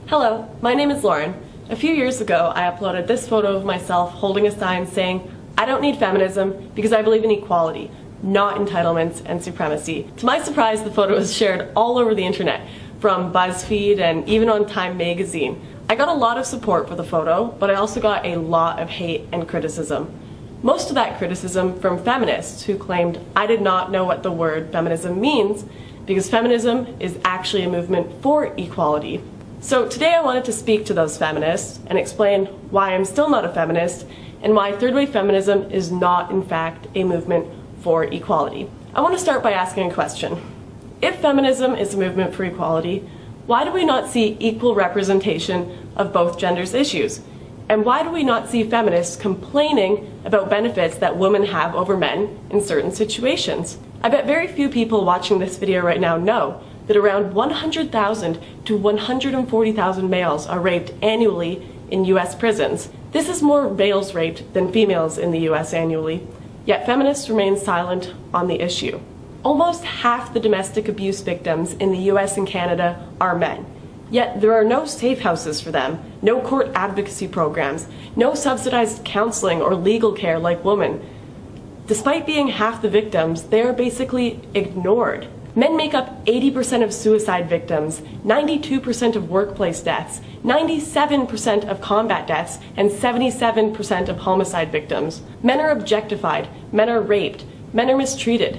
Hello, my name is Lauren. A few years ago, I uploaded this photo of myself holding a sign saying, "I don't need feminism because I believe in equality, not entitlements and supremacy." To my surprise, the photo was shared all over the internet, from BuzzFeed and even on Time magazine. I got a lot of support for the photo, but I also got a lot of hate and criticism. Most of that criticism from feminists who claimed I did not know what the word feminism means because feminism is actually a movement for equality. So today I wanted to speak to those feminists and explain why I'm still not a feminist and why third wave feminism is not in fact a movement for equality. I want to start by asking a question. If feminism is a movement for equality, why do we not see equal representation of both genders' issues? And why do we not see feminists complaining about benefits that women have over men in certain situations? I bet very few people watching this video right now know that around 100,000 to 140,000 males are raped annually in US prisons. This is more males raped than females in the US annually. Yet feminists remain silent on the issue. Almost half the domestic abuse victims in the US and Canada are men. Yet there are no safe houses for them, no court advocacy programs, no subsidized counseling or legal care like women. Despite being half the victims, they are basically ignored. Men make up 80% of suicide victims, 92% of workplace deaths, 97% of combat deaths, and 77% of homicide victims. Men are objectified, men are raped, men are mistreated.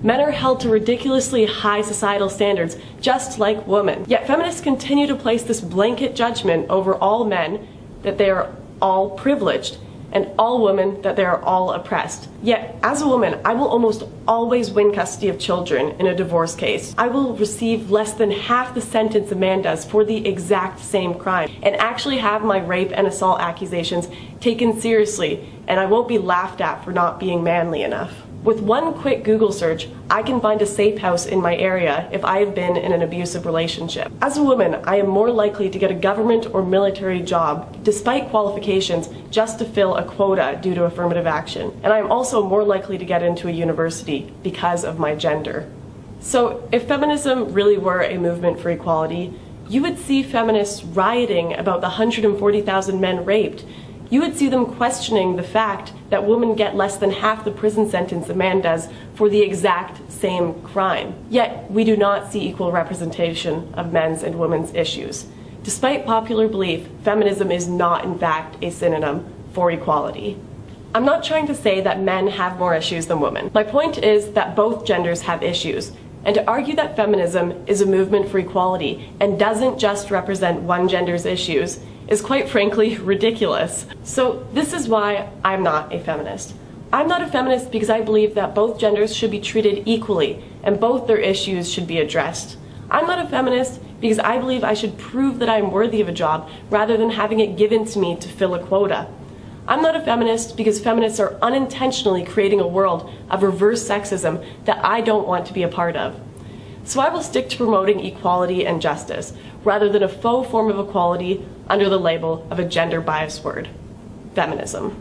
Men are held to ridiculously high societal standards, just like women. Yet feminists continue to place this blanket judgment over all men that they are all privileged, and all women that they are all oppressed. Yet, as a woman, I will almost always win custody of children in a divorce case. I will receive less than half the sentence a man does for the exact same crime, and actually have my rape and assault accusations taken seriously, and I won't be laughed at for not being manly enough. With one quick Google search, I can find a safe house in my area if I have been in an abusive relationship. As a woman, I am more likely to get a government or military job, despite qualifications, just to fill a quota due to affirmative action. And I am also more likely to get into a university because of my gender. So if feminism really were a movement for equality, you would see feminists rioting about the 140,000 men raped. You would see them questioning the fact that women get less than half the prison sentence a man does for the exact same crime. Yet, we do not see equal representation of men's and women's issues. Despite popular belief, feminism is not in fact a synonym for equality. I'm not trying to say that men have more issues than women. My point is that both genders have issues, and to argue that feminism is a movement for equality and doesn't just represent one gender's issues is quite frankly ridiculous. So this is why I'm not a feminist. I'm not a feminist because I believe that both genders should be treated equally and both their issues should be addressed. I'm not a feminist because I believe I should prove that I'm worthy of a job rather than having it given to me to fill a quota. I'm not a feminist because feminists are unintentionally creating a world of reverse sexism that I don't want to be a part of. So I will stick to promoting equality and justice, rather than a faux form of equality under the label of a gender-biased word, feminism.